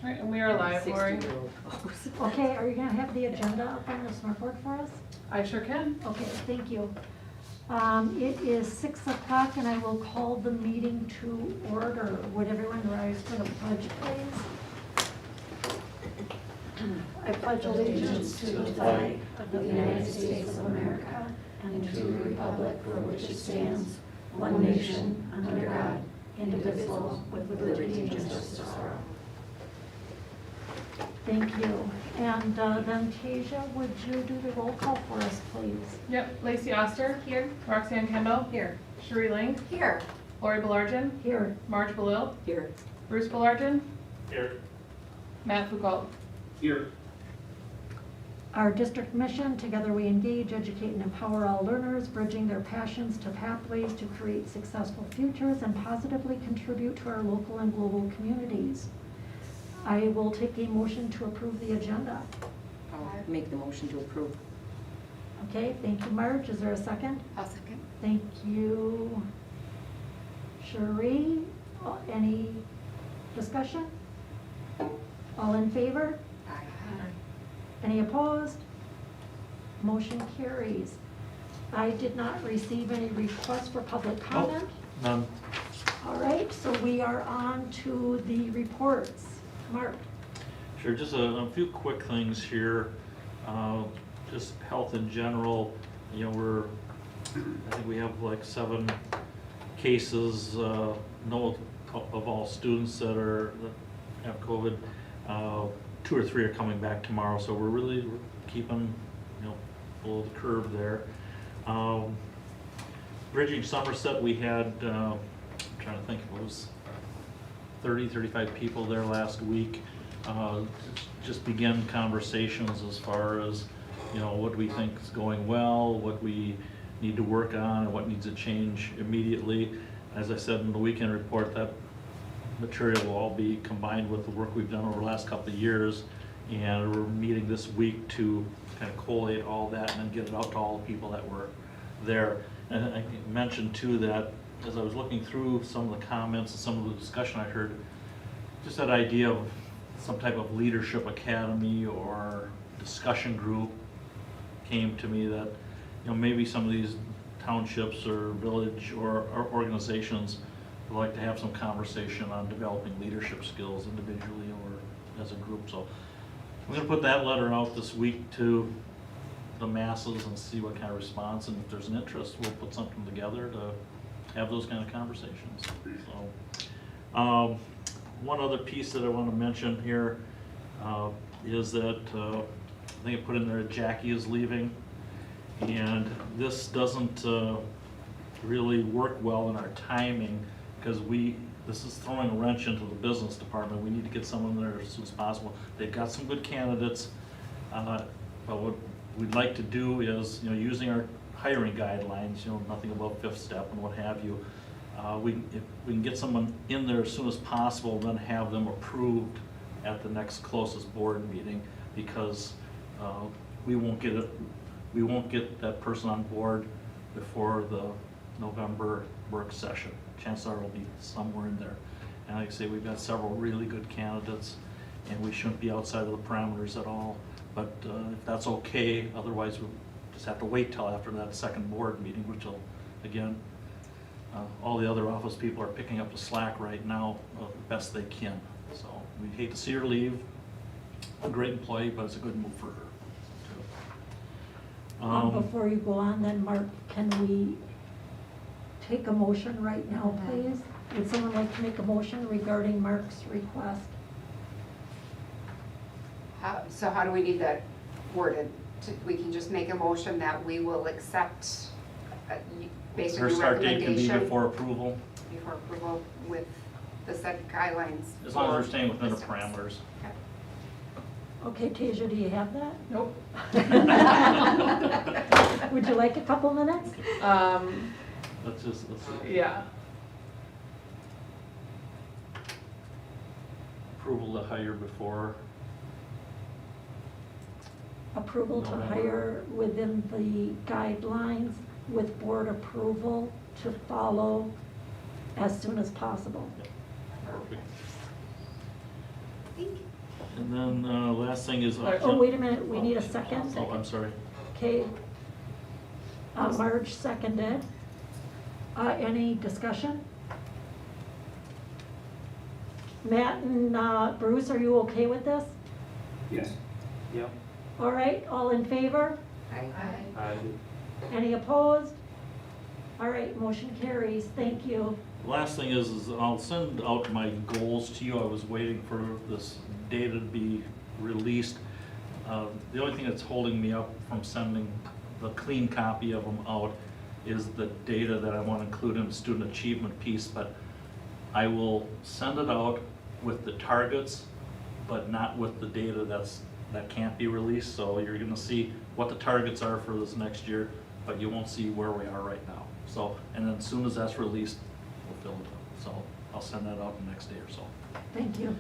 Right, and we are live, Lori. 60-year-old. Okay, are you gonna have the agenda up on the smartboard for us? I sure can. Okay, thank you. It is 6 o'clock and I will call the meeting to order. Would everyone rise for the pledge, please? I pledge allegiance to the flag of the United States of America and to the republic for which it stands, one nation, under God, indivisible, with liberty and justice for all. Thank you. And then Tasia, would you do the roll call for us, please? Yep, Lacey Oster. Here. Roxanne Kendall. Here. Cherie Ling. Here. Lori Belargin. Here. Marge Belil. Here. Bruce Belargin. Here. Matt Foucault. Here. Our district mission, together we engage, educate, and empower all learners, bridging their passions to pathways to create successful futures and positively contribute to our local and global communities. I will take a motion to approve the agenda. I'll make the motion to approve. Okay, thank you, Marge. Is there a second? I'll second. Thank you, Cherie. Any discussion? All in favor? Aye. Any opposed? Motion carries. I did not receive any requests for public comment. None. All right, so we are on to the reports. Mark? Sure, just a few quick things here. Just health in general, you know, I think we have like 7 cases, no of all students that have COVID. 2 or 3 are coming back tomorrow, so we're really keeping, you know, below the curve there. Bridging Somerset, we had, I'm trying to think, it was 35 people there last week. Just begin conversations as far as, you know, what we think is going well, what we need to work on, and what needs to change immediately. As I said in the weekend report, that material will all be combined with the work we've done over the last couple of years, and we're meeting this week to kind of collate all that and then get it out to all the people that were there. And I mentioned too that as I was looking through some of the comments and some of the discussion I heard, just that idea of some type of leadership academy or discussion group came to me, that, you know, maybe some of these townships or village or organizations would like to have some conversation on developing leadership skills individually or as a group. So I'm going to put that letter out this week to the masses and see what kind of response, and if there's an interest, we'll put something together to have those kind of conversations. So, one other piece that I want to mention here is that I think I put in there Jackie is leaving, and this doesn't really work well in our timing, because this is throwing a wrench into the business department. We need to get someone there as soon as possible. They've got some good candidates, but what we'd like to do is, you know, using our hiring guidelines, you know, nothing about 5th step and what have you, if we can get someone in there as soon as possible, then have them approved at the next closest board meeting, because we won't get that person on board before the November work session. Chances are it'll be somewhere in there. And like I say, we've got several really good candidates, and we shouldn't be outside of the parameters at all. But if that's okay, otherwise we'll just have to wait till after that second board meeting, which will, again, all the other office people are picking up the slack right now the best they can. So we hate to see her leave. A great employee, but it's a good move for her. Before you go on then, Mark, can we take a motion right now, please? Would someone like to make a motion regarding Mark's request? So how do we need that worded? We can just make a motion that we will accept based on Her your start date can be recommendation before approval, before approval with the set guidelines. as long as we're staying within the systems. parameters. Okay, Tasia, do you have that? Nope. Would you like a couple minutes? Let's see. Yeah. Approval to hire before. Approval to November. hire within the guidelines with board approval to follow as soon as possible. Perfect. I think And then, last thing is. Oh, wait a minute, we need a second. Oh, I'm sorry. Okay. Marge seconded. Any discussion? Matt and Bruce, are you okay with this? Yes. Yep. All right, all in favor? Aye. Any opposed? All right, motion carries. Thank you. Last thing is I'll send out my goals to you. I was waiting for this data to be released. The only thing that's holding me up from sending the clean copy of them out is the data that I want to include in the student achievement piece, but I will send it out with the targets, but not with the data that can't be released. So you're gonna see what the targets are for this next year, but you won't see where we are right now. So, and then as soon as that's released, we'll fill it up. So I'll send that out the next day or so. Thank you.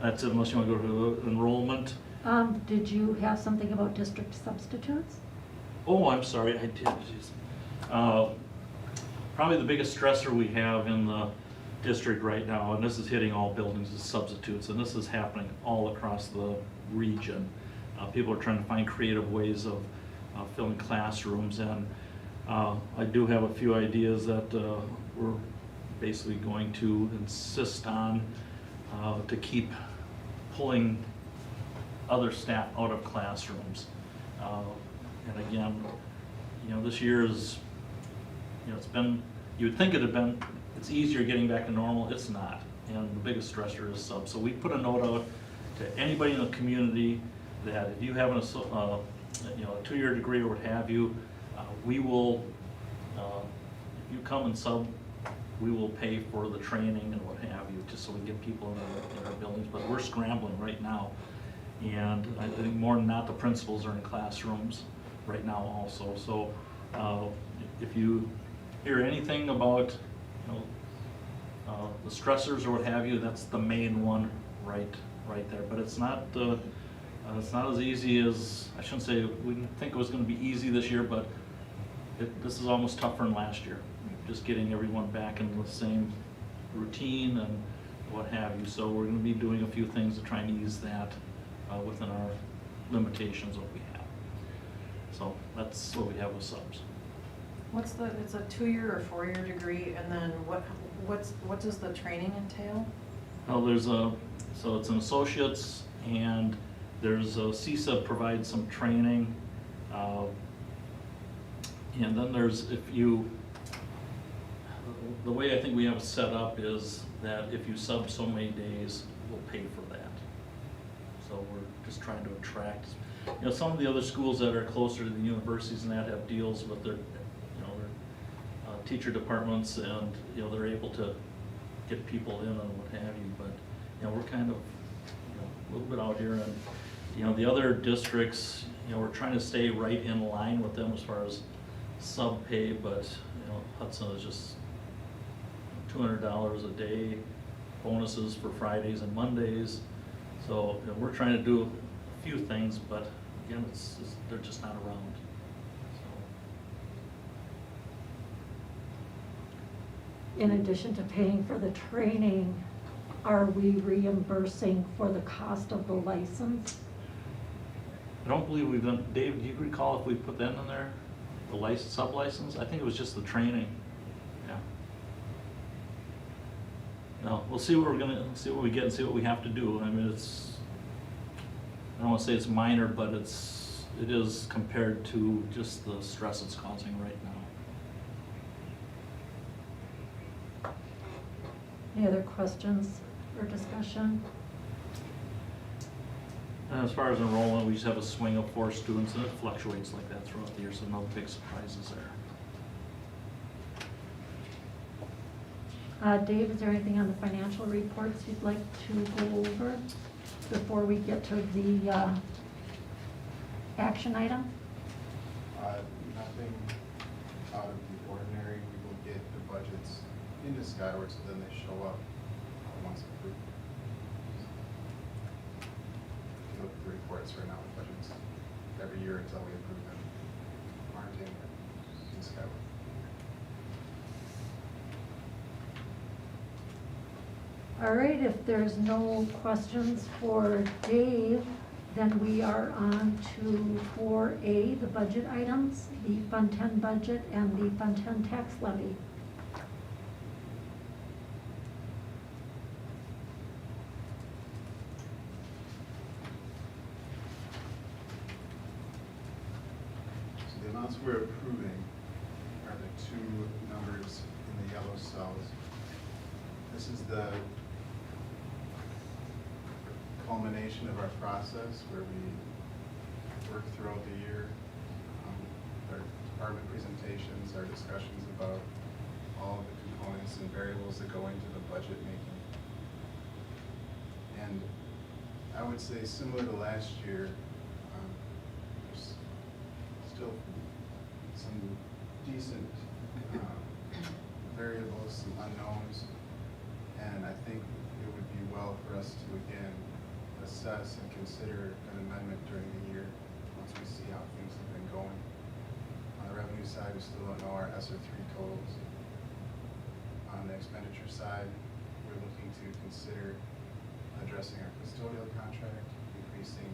That's it, unless you want to go to enrollment. Did you have something about district substitutes? Oh, I'm sorry, I did. Jeez. Probably the biggest stressor we have in the district right now, and this is hitting all buildings, is substitutes, and this is happening all across the region. People are trying to find creative ways of filling classrooms, and I do have a few ideas that we're basically going to insist on to keep pulling other staff out of classrooms. And again, this year is, it's been, you would think it had been, it's easier getting back to normal. It's not. And the biggest stressor is subs. So we put a note out to anybody in the community that if you have a 2-year degree or what have you, we will, if you come and sub, we will pay for the training and what have you, just so we get people in our buildings. But we're scrambling right now. And I think more than not, the principals are in classrooms right now also. So if you hear anything about the stressors or what have you, that's the main one right there. But it's not as easy as, I shouldn't say, we didn't think it was going to be easy this year, but this is almost tougher than last year. Just getting everyone back into the same routine and what have you. So we're going to be doing a few things to try and ease that within our limitations what we have. So that's what we have with subs. It's a 2-year or 4-year degree, and then what does the training entail? Well, so it's an associate's, and there's CSUB provides some training, and then there's, the way I think we have it set up is that if you sub so many days, we'll pay for that. So we're just trying to attract, some of the other schools that are closer to the universities and that have deals with their, their teacher departments, and, they're able to get people in and what have you, but, we're kind of, a little bit out here, and, the other districts, we're trying to stay right in line with them as far as sub pay, but, Hudson is just $200 a day, bonuses for Fridays and Mondays. So we're trying to do a few things, but again, they're just not around. So. In addition to paying for the training, are we reimbursing for the cost of the license? I don't believe we've done, Dave, do you recall if we put that in there? The license, sub-license? I think it was just the training. Yeah. No, we'll see what see what we get and see what we have to do. I mean, I don't want to say it's minor, but it is compared to just the stress it's causing right now. Any other questions or discussion? And as far as enrollment, we just have a swing of 4 students, and it fluctuates like that throughout the year, so no big surprises there. Dave, is there anything on the financial reports you'd like to go over before we get to the action item? Nothing out of the ordinary. We will get the budgets into Skyward, so then they show up once approved. You look at the reports right now, the budgets every year until we approve them aren't in Skyward. All right, if there's no questions for Dave, then we are on to 4A, the budget items, the Fund 10 budget and the Fund 10 tax levy. So the amounts we're approving are the two numbers in the yellow cells. This is the culmination of our process where we work throughout the year. Our department presentations, our discussions about all of the components and variables that go into the budget making. And I would say similar to last year, there's still some decent variables, some unknowns, and I think it would be well for us to again assess and consider an amendment during the year once we see how things have been going. On the revenue side, we still don't know our ESSER 3 totals. On the expenditure side, we're looking to consider addressing our custodial contract, increasing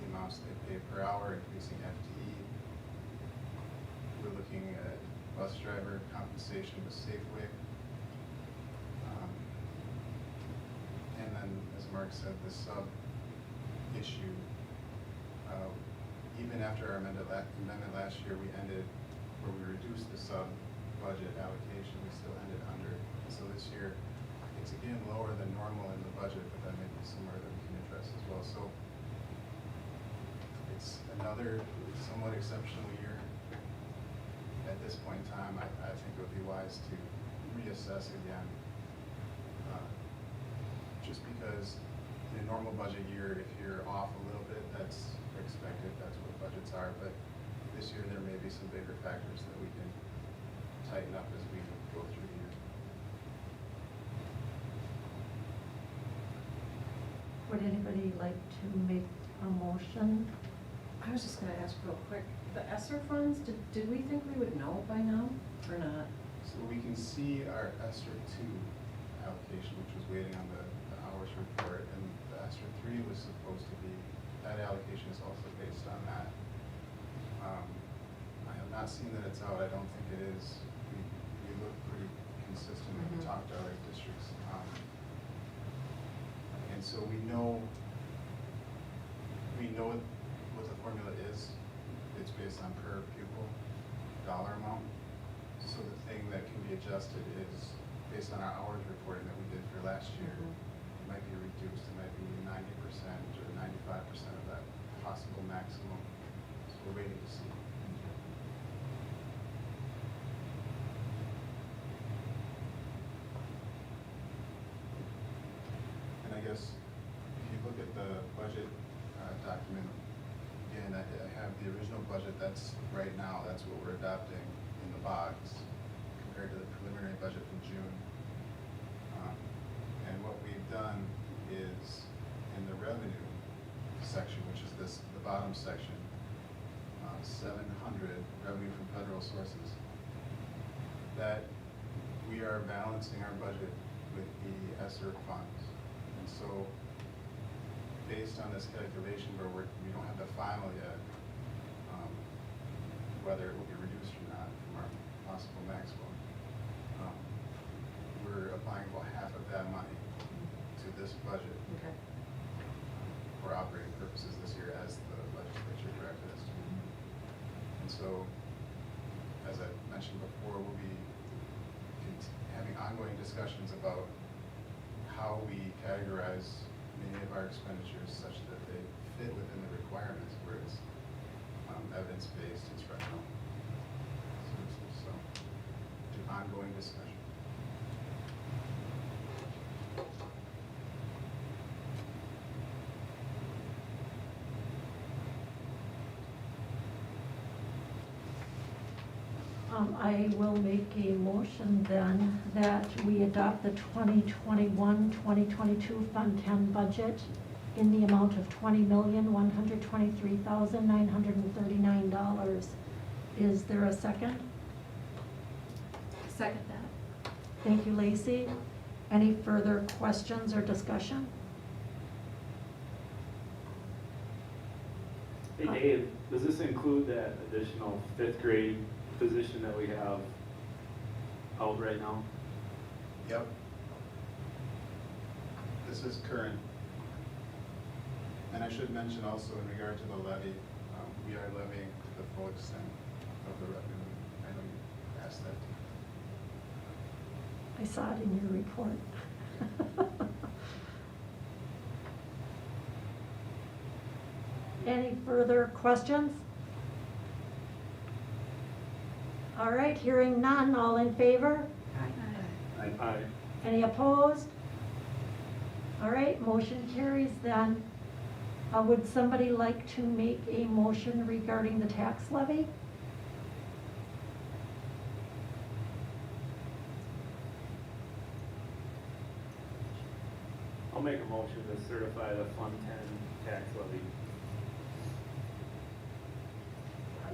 the amounts they pay per hour, increasing FTE. We're looking at bus driver compensation with Safeway. And then, as Mark said, the sub issue, even after our amendment last year, we ended where we reduced the sub budget allocation, we still ended under. And so this year, it's again lower than normal in the budget, but that may be somewhere that we can address as well. So it's another somewhat exceptional year. At this point in time, I think it would be wise to reassess again. Just because in a normal budget year, if you're off a little bit, that's expected, that's what budgets are. But this year, there may be some bigger factors that we can tighten up as we go through the year. Would anybody like to make a motion? I was just gonna ask real quick, the ESSER funds, did we think we would know by now or not? So we can see our ESSER 2 allocation, which was waiting on the hours report, and the ESSER 3 was supposed to be, that allocation is also based on that. I have not seen that it's out, I don't think it is. We look pretty consistent when we talk to other districts. And so we know what the formula is. It's based on per pupil dollar amount. So the thing that can be adjusted is based on our hours reporting that we did for last year. It might be reduced, it might be 90% or 95% of that possible maximum. So we're waiting to see. And I guess if you look at the budget document, again, I have the original budget, that's right now, that's what we're adopting in the box compared to the preliminary budget from June. And what we've done is in the revenue section, which is the bottom section, 700 revenue from federal sources, that we are balancing our budget with the ESSER funds. And so based on this calculation where we don't have the final yet, whether it will be reduced or not from our possible maximum, we're applying about half of that money to this budget Okay. for operating purposes this year as the legislature directed us to. And so, as I mentioned before, we'll be having ongoing discussions about how we categorize many of our expenditures such that they fit within the requirements where it's evidence-based instructional services. So, ongoing discussion. I will make a motion then that we adopt the 2021-2022 Fund 10 budget in the amount of $20,123,939. Is there a second? Second that. Thank you, Lacey. Any further questions or discussion? Hey Dave, does this include that additional 5th grade position that we have out right now? Yep. This is current. And I should mention also in regard to the levy, we are levying to the full extent of the revenue. I know you asked that. I saw it in your report. Any further questions? All right, hearing none, all in favor? Aye. Any opposed? All right, motion carries then. Would somebody like to make a motion regarding the tax levy? I'll make a motion to certify the Fund 10 tax levy.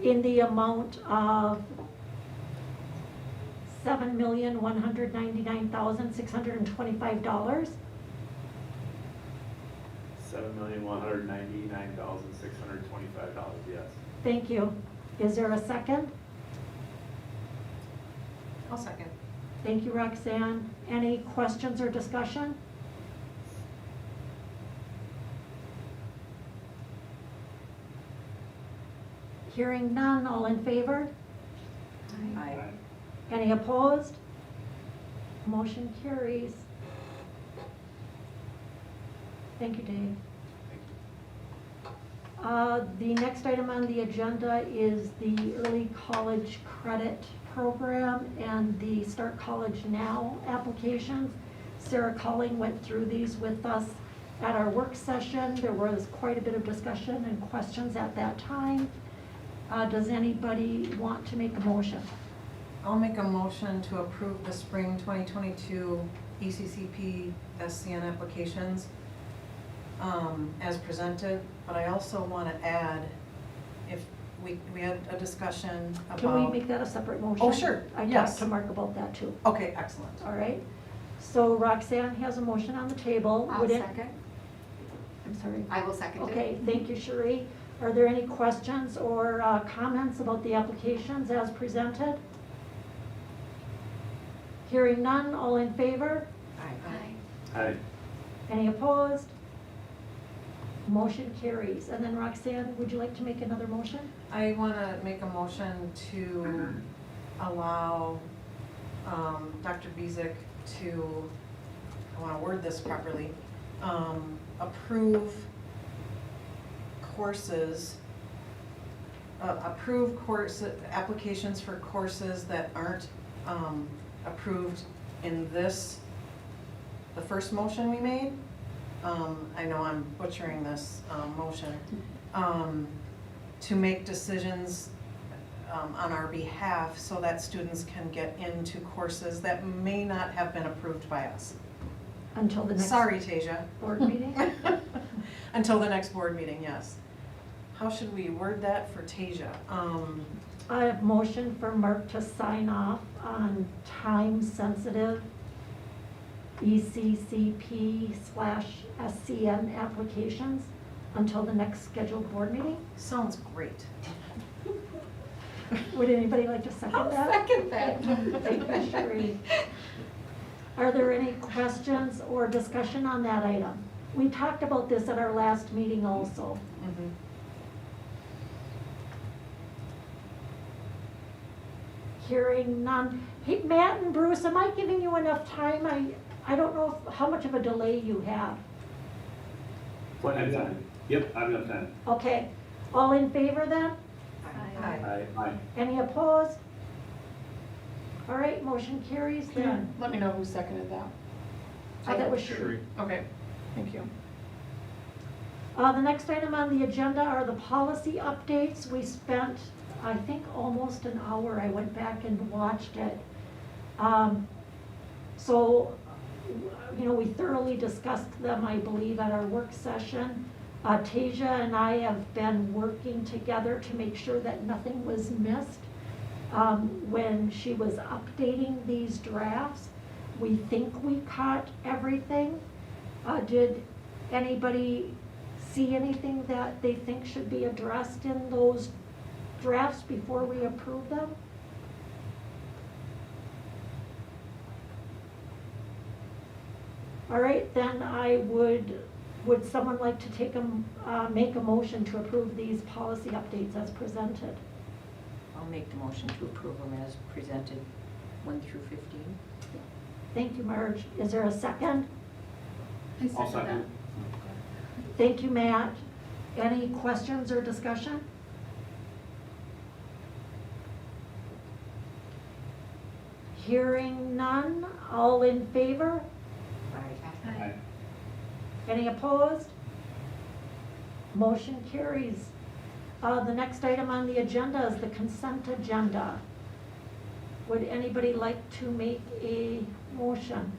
In the amount of $7,199,625. $7,199,625, yes. Thank you. Is there a second? I'll second. Thank you, Roxanne. Any questions or discussion? Hearing none, all in favor? Aye. Any opposed? Motion carries. Thank you, Dave. Thank you. The next item on the agenda is the early college credit program and the Start College Now applications. Sarah Culling went through these with us at our work session. There was quite a bit of discussion and questions at that time. Does anybody want to make a motion? I'll make a motion to approve the spring 2022 ECCP SCN applications as presented, but I also want to add, if we had a discussion about. Can we make that a separate motion? Oh, sure. I Yes. talked to Mark about that too. Okay, excellent. All right. So Roxanne has a motion on the table. I'll Would it- second. I'm sorry. I will second it. Okay, thank you, Cherie. Are there any questions or comments about the applications as presented? Hearing none, all in favor? Aye. Aye. Any opposed? Motion carries. And then Roxanne, would you like to make another motion? I want to make a motion to allow Dr. Bezick to, I want to word this properly, approve courses, applications for courses that aren't approved in this, the first motion we made. I know I'm butchering this motion. To make decisions on our behalf so that students can get into courses that may not have been approved by us. Until the next Sorry, Tasia. board meeting? Until the next board meeting, yes. How should we word that for Tasia? I have motion for Mark to sign off on time-sensitive ECCP/SCN applications until the next scheduled board meeting. Sounds great. Would anybody like to second that? Second that. Thank you, Cherie. Are there any questions or discussion on that item? We talked about this at our last meeting also. Mhm. Hearing none. Hey, Matt and Bruce, am I giving you enough time? I don't know how much of a delay you have. Plenty of time. Yep, I've got time. Okay, all in favor then? Aye. Aye. Any opposed? All right, motion carries then. Let me know who seconded that. That was Cherie. Okay, thank you. The next item on the agenda are the policy updates. We spent, I think, almost an hour. I went back and watched it. So, you know, we thoroughly discussed them, I believe, at our work session. Tasia and I have been working together to make sure that nothing was missed when she was updating these drafts. we think we caught everything. Did anybody see anything that they think should be addressed in those drafts before we approve them? All right, then would someone like to make a motion to approve these policy updates as presented? I'll make the motion to approve them as presented, 1 through 15. Thank you, Marge. Is there a second? I'll second. Thank you, Matt. Any questions or discussion? Hearing none, all in favor? Aye. Any opposed? Motion carries. The next item on the agenda is the consent agenda. Would anybody like to make a motion?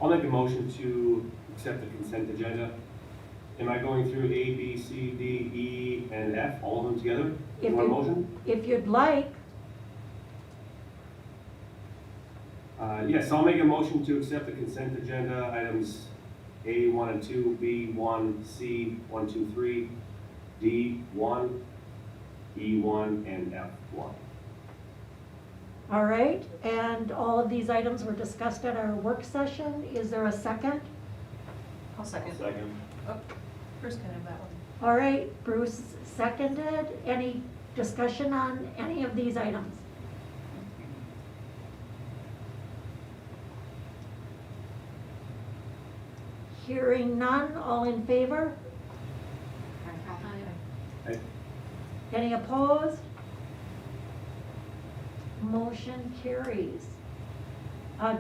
I'll make a motion to accept the consent agenda. Am I going through A, B, C, D, E, and F, all of them together If in one you- motion? If you'd like, Yes, I'll make a motion to accept the consent agenda, items A, 1 and 2, B, 1, C, 1, 2, 3, D, 1, E, 1, and F, 1. all right, and all of these items were discussed at our work session. Is there a second? I'll second. Second. Oh, Bruce can have that one. All right, Bruce seconded. Any discussion on any of these items? Hearing none, all in favor? Aye. Any opposed? Motion carries.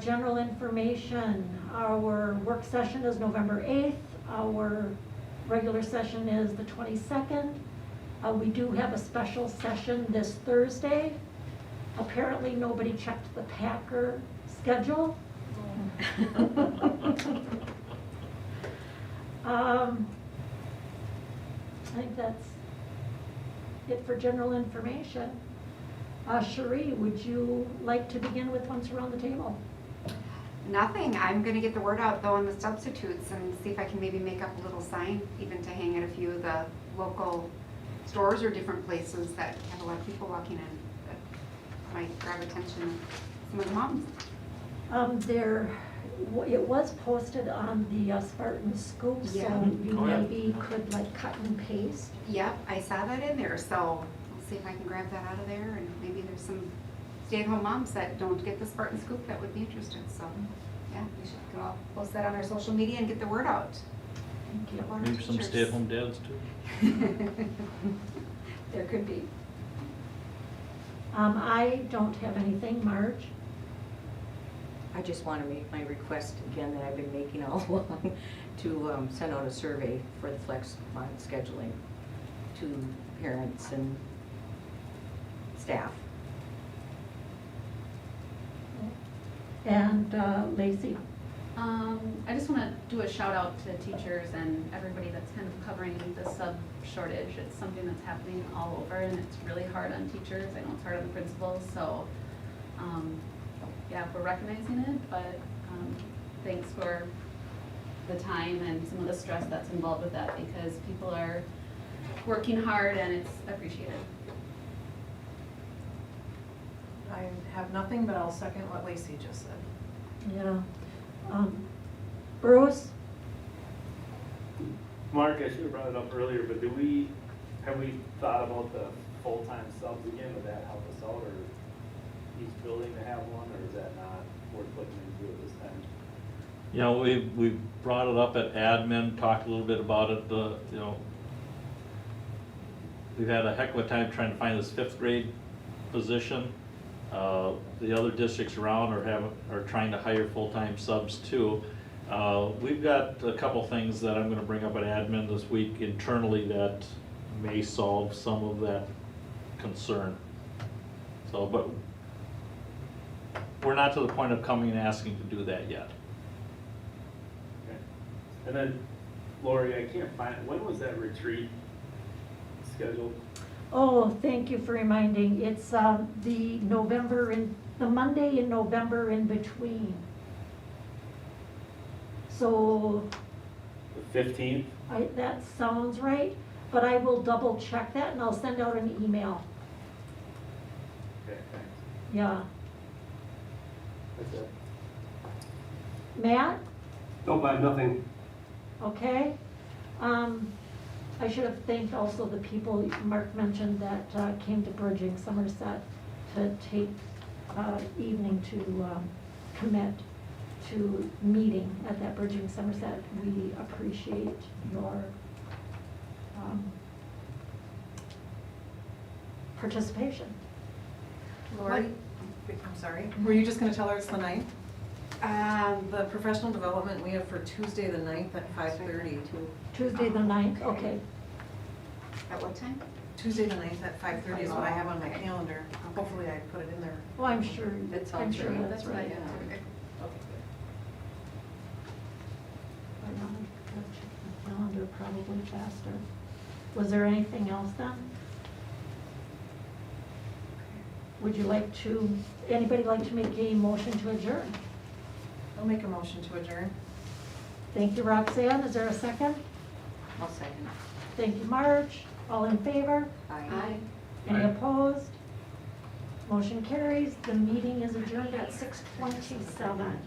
General information, our work session is November 8th. Our regular session is the 22nd. We do have a special session this Thursday. Apparently, nobody checked the Packer schedule. I think that's it for general information. Cherie, would you like to begin with once around the table? Nothing. I'm gonna get the word out though on the substitutes and see if I can maybe make up a little sign, even to hang at a few of the local stores or different places that have a lot of people walking in that might grab attention of some of the moms. It was posted on the Spartan Scoop, so Yeah. you Oh, yeah. maybe could like cut and paste. Yep, I saw that in there, so I'll see if I can grab that out of there, and maybe there's some stay-at-home moms that don't get the Spartan Scoop that would be interested, so, yeah, we should go post that on our social media and get the word out. Thank you. Get more Maybe some teachers. stay-at-home dads too. There could be. I don't have anything, Marge. I just want to make my request again that I've been making all along to send out a survey for the flex bond scheduling to parents and staff. And Lacey. I just want to do a shout out to teachers and everybody that's kind of covering the sub shortage. It's something that's happening all over and it's really hard on teachers. I know it's hard on the principals, so, yeah, we're recognizing it, but, thanks for the time and some of the stress that's involved with that because people are working hard and it's appreciated. I have nothing, but I'll second what Lacey just said. Yeah. Bruce? Mark, I should have brought it up earlier, but have we thought about the full-time subs again? Would that help us out, or each building to have one, or is that not worth looking into at this time? You know, we brought it up at admin, talked a little bit about it, you know, we've had a heck of a time trying to find this 5th grade position. The other districts around are trying to hire full-time subs too. We've got a couple things that I'm gonna bring up at admin this week internally that may solve some of that concern. So, but we're not to the point of coming and asking to do that yet. Okay. And then, Lori, I can't find, when was that retreat scheduled? Oh, thank you for reminding. It's the Monday in November in between. So The 15th? that sounds right, but I will double check that and I'll send out an email. Okay, thanks. Yeah. That's it. Matt, Nope, I have nothing. okay? I should have thanked also the people Mark mentioned that came to Bridging Somerset to take evening to commit to meeting at that Bridging Somerset. We appreciate your participation. Lori, I'm sorry, were you just gonna tell her it's the 9th? The professional development we have for Tuesday the 9th at 5:30. Tuesday the 9th, okay. At what time? Tuesday the 9th at 5:30 is what I have on my calendar. Hopefully I put it in there. Well, I'm sure, That I'm sounds sure right. that's right. Okay. I know, I'll check my calendar probably faster. Was there anything else then? Would you like to, anybody like to make a motion to adjourn? I'll make a motion to adjourn. Thank you, Roxanne. Is there a second? I'll second. Thank you, Marge. All in favor? Aye. Any Aye. opposed? Motion carries. The meeting is adjourned at 6:27.